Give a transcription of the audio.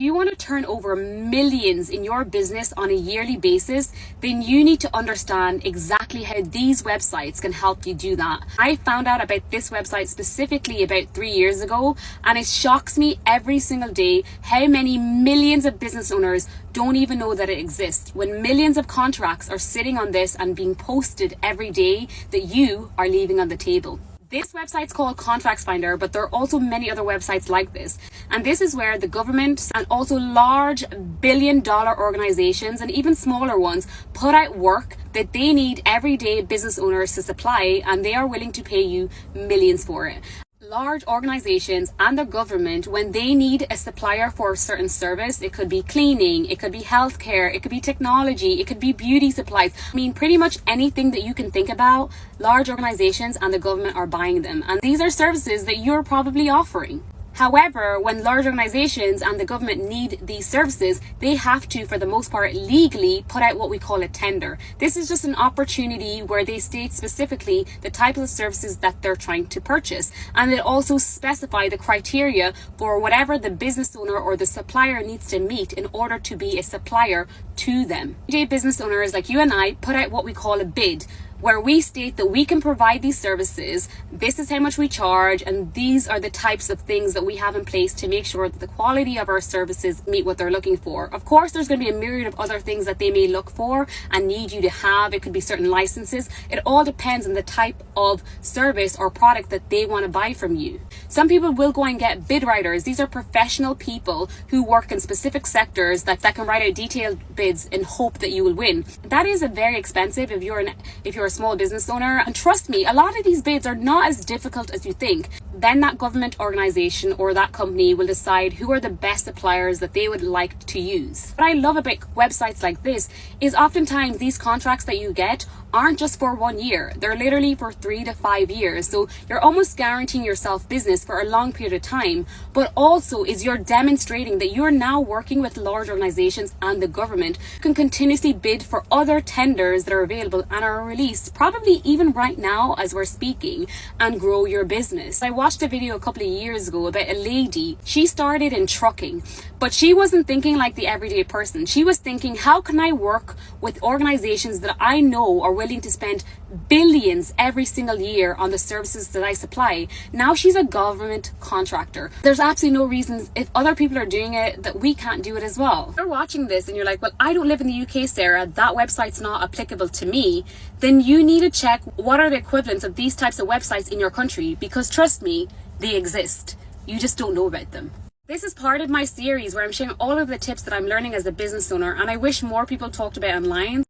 You want to turn over millions in your business on a yearly basis, then you need to understand exactly how these websites can help you do that. I found out about this website specifically about 3 years ago, and it shocks me every single day how many millions of business owners don't even know that it exists, when millions of contracts are sitting on this and being posted every day that you are leaving on the table. This website's called Contracts Finder, but there are also many other websites like this. And this is where the government and also large billion-dollar organizations and even smaller ones put out work that they need everyday business owners to supply, and they are willing to pay you millions for it. Large organizations and the government, when they need a supplier for a certain service, it could be cleaning, it could be healthcare, it could be technology, it could be beauty supplies. I mean, pretty much anything that you can think about, large organizations and the government are buying them. And these are services that you're probably offering. However, when large organizations and the government need these services, they have to, for the most part, legally put out what we call a tender. This is just an opportunity where they state specifically the type of services that they're trying to purchase. And it also specify the criteria for whatever the business owner or the supplier needs to meet in order to be a supplier to them. Everyday business owners like you and I put out what we call a bid, where we state that we can provide these services, this is how much we charge, and these are the types of things that we have in place to make sure that the quality of our services meet what they're looking for. Of course, there's going to be a myriad of other things that they may look for and need you to have. It could be certain licenses. It all depends on the type of service or product that they want to buy from you. Some people will go and get bid writers. These are professional people who work in specific sectors that can write out detailed bids in hope that you will win. That is very expensive if you're a small business owner, and trust me, a lot of these bids are not as difficult as you think. Then that government organization or that company will decide who are the best suppliers that they would like to use. What I love about websites like this is oftentimes these contracts that you get aren't just for 1 year. They're literally for 3 to 5 years. So you're almost guaranteeing yourself business for a long period of time, but also is you're demonstrating that you're now working with large organizations and the government who can continuously bid for other tenders that are available and are released probably even right now as we're speaking, and grow your business. I watched a video a couple of years ago about a lady. She started in trucking, but she wasn't thinking like the everyday person. She was thinking, how can I work with organizations that I know are willing to spend billions every single year on the services that I supply? Now she's a government contractor. There's absolutely no reasons, if other people are doing it, that we can't do it as well. If you're watching this and you're like, well, I don't live in the UK, Sarah, that website's not applicable to me, then you need to check what are the equivalents of these types of websites in your country, because trust me, they exist. You just don't know about them. This is part of my series where I'm sharing all of the tips that I'm learning as a business owner, and I wish more people talked about online.